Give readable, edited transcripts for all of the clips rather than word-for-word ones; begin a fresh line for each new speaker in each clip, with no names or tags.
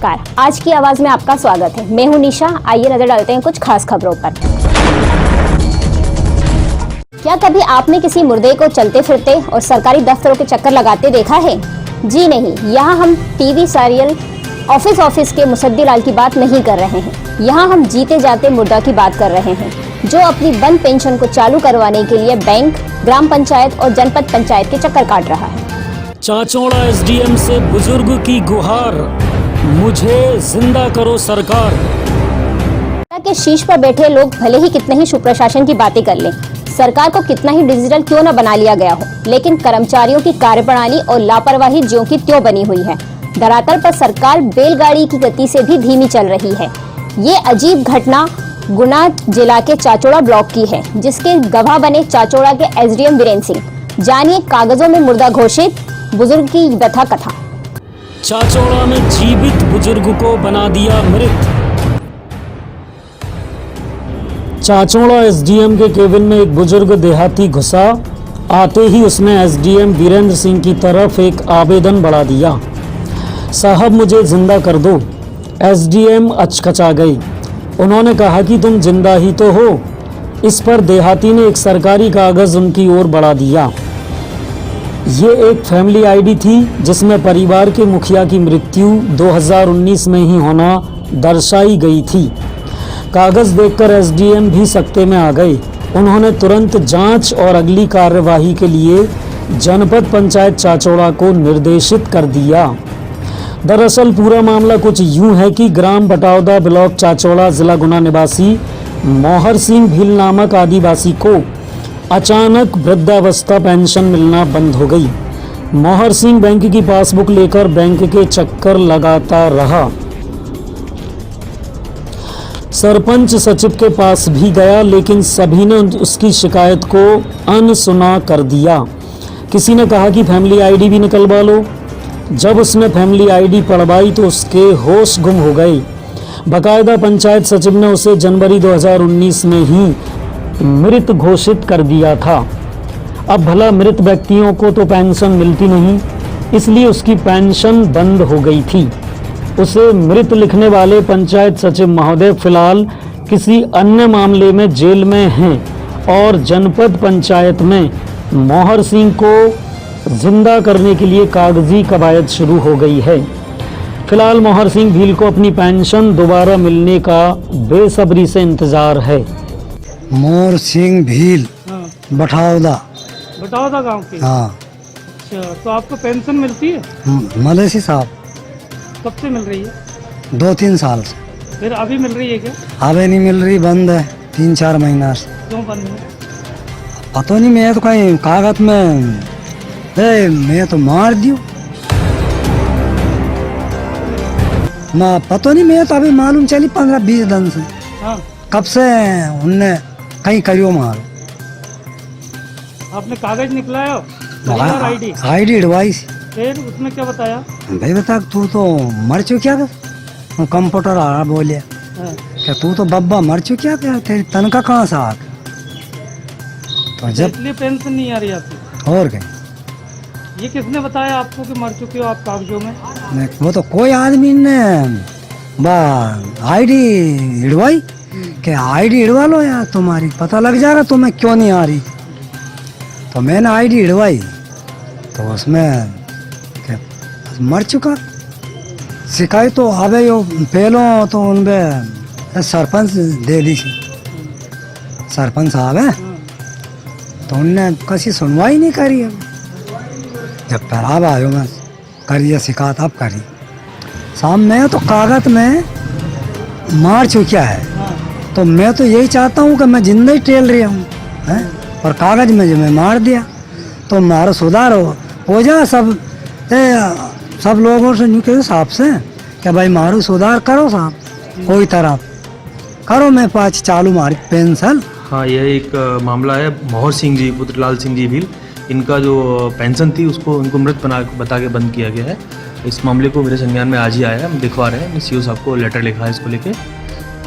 नमस्कार, आज की आवाज में आपका स्वागत है। मैं हूं निशा। आइए नजर डालते हैं कुछ खास खबरों पर। क्या कभी आपने किसी मुर्दे को चलते फिरते और सरकारी दफ्तरों के चक्कर लगाते देखा है? जी नहीं, यहाँ हम टीवी सीरियल ऑफिस के मुसद्दी लाल की बात नहीं कर रहे हैं। यहाँ हम जीते जाते मुर्दा की बात कर रहे हैं, जो अपनी बंद पेंशन को चालू करवाने के लिए बैंक, ग्राम पंचायत और जनपद पंचायत के चक्कर काट रहा है।
चाचौड़ा एसडीएम से बुजुर्ग की गुहार, मुझे जिंदा करो सरकार।
के शीर्ष पर बैठे लोग भले ही कितने ही सुप्रशासन की बातें कर लें, सरकार को कितना ही डिजिटल क्यों न बना लिया गया हो, लेकिन कर्मचारियों की कार्यप्रणाली और लापरवाही ज्यों की त्यों बनी हुई है। धरातल पर सरकार बैलगाड़ी की गति से भी धीमी चल रही है। ये अजीब घटना गुना जिला के चाचौड़ा ब्लॉक की है, जिसके गवाह बने चाचौड़ा के एसडीएम वीरेंद्र सिंह। जानिए कागजों में मुर्दा घोषित बुजुर्ग की व्यथा कथा।
चाचौड़ा में जीवित बुजुर्ग को बना दिया मृत। चाचौड़ा एसडीएम के केबिन में एक बुजुर्ग देहाती घुसा। आते ही उसने एसडीएम वीरेंद्र सिंह की तरफ एक आवेदन बढ़ा दिया, साहब मुझे जिंदा कर दो। एसडीएम अचकचा गई। उन्होंने कहा कि तुम जिंदा ही तो हो। इस पर देहाती ने एक सरकारी कागज उनकी ओर बढ़ा दिया। ये एक फैमिली आईडी थी, जिसमें परिवार के मुखिया की मृत्यु 2019 में ही होना दर्शाई गई थी। कागज देखकर एसडीएम भी सकते में आ गए। उन्होंने तुरंत जांच और अगली कार्यवाही के लिए जनपद पंचायत चाचौड़ा को निर्देशित कर दिया। दरअसल पूरा मामला कुछ यूं है कि ग्राम बटावदा ब्लॉक चाचौड़ा जिला गुना निवासी मोहर सिंह भील नामक आदिवासी को अचानक वृद्धावस्था पेंशन मिलना बंद हो गई। मोहर सिंह बैंक की पासबुक लेकर बैंक के चक्कर लगाता रहा। सरपंच सचिव के पास भी गया, लेकिन सभी ने उसकी शिकायत को अनसुना कर दिया। किसी ने कहा कि फैमिली आईडी भी निकलवा लो। जब उसने फैमिली आईडी पढ़वाई तो उसके होश गुम हो गए। बाकायदा पंचायत सचिव ने उसे जनवरी 2019 में ही मृत घोषित कर दिया था। अब भला मृत व्यक्तियों को तो पेंशन मिलती नहीं, इसलिए उसकी पेंशन बंद हो गई थी। उसे मृत लिखने वाले पंचायत सचिव महोदय फिलहाल किसी अन्य मामले में जेल में हैं और जनपद पंचायत में मोहर सिंह को जिंदा करने के लिए कागजी कवायद शुरू हो गई है। फिलहाल मोहर सिंह भील को अपनी पेंशन दोबारा मिलने का बेसब्री से इंतजार है।
मोहर सिंह भील, बटावदा
गांव के।
हाँ।
अच्छा, तो आपको पेंशन मिलती है?
मलेसी साहब।
कब से मिल रही है?
2-3 साल से।
फिर अभी मिल रही है क्या?
अभी नहीं मिल रही, बंद है 3-4 महीना से।
क्यों बंद है?
पता नहीं, मैं तो कहीं कागज में मैं तो मार दियो ना, पता नहीं, मैं तो अभी मालूम चली 15-20 दिन से।
हाँ।
कब से उनने कहीं करियो मारो।
आपने कागज निकलाया?
ID advice.
फिर उसमें क्या बताया?
भाई बता, तू तो मर चुका था। कंप्यूटर आ बोलिया,
हाँ।
क्या तू तो बब्बा मर चुका था, तेरी तनख्वाह कहाँ से आ? तो जब
इसलिए पेंशन नहीं आ रही आपकी?
और क्या?
ये किसने बताया आपको कि मर चुके हो आप कागजों में?
वो तो कोई आदमी ने आईडी हिड़वाई कि आईडी हिड़वा लो यार, तुम्हारी पता लग जाएगा तुम्हें क्यों नहीं आ रही। तो मैंने आईडी हिड़वाई तो उसमें मर चुका। शिकायत तो अबे यो पहलो तो उनपे सरपंच दे दी थी, सरपंच साहब है, तो उनने किसी सुनवाई नहीं करी। जब फिर अब आयो मैं करिए शिकायत, अब करी शाम में तो कागज में मार चुका है। तो मैं तो यही चाहता हूँ कि मैं जिंदा ही टेल रहा हूँ, और कागज में जो मैं मार दिया तो मारो सुधार हो जा। सब लोगों से नहीं कहो साहब से कि भाई मारो सुधार करो साहब, कोई तरह करो, मैं पाँच चालू मारी पेंशन।
हाँ, यह एक मामला है मोहर सिंह जी पुत्र लाल सिंह जी भील, इनका जो पेंशन थी उसको उनको मृत बता के बंद किया गया है। इस मामले को मेरे संज्ञान में आज ही आया है, हम दिखवा रहे हैं। सीओ साहब को लेटर लिखा है इसको लेके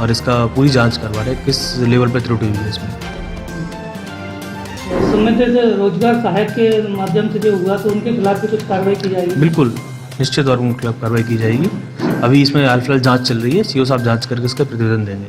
और इसका पूरी जांच करवा रहे हैं किस लेवल पर त्रुटि हुई है इसमें।
सुनने से रोजगार सहायक के माध्यम से जो हुआ तो उनके खिलाफ भी कुछ कार्रवाई की जाएगी?
बिल्कुल, निश्चित तौर पर उनके खिलाफ कार्रवाई की जाएगी। अभी इसमें हाल फिलहाल जांच चल रही है, सीओ साहब जांच करके इसका प्रतिवेदन देंगे।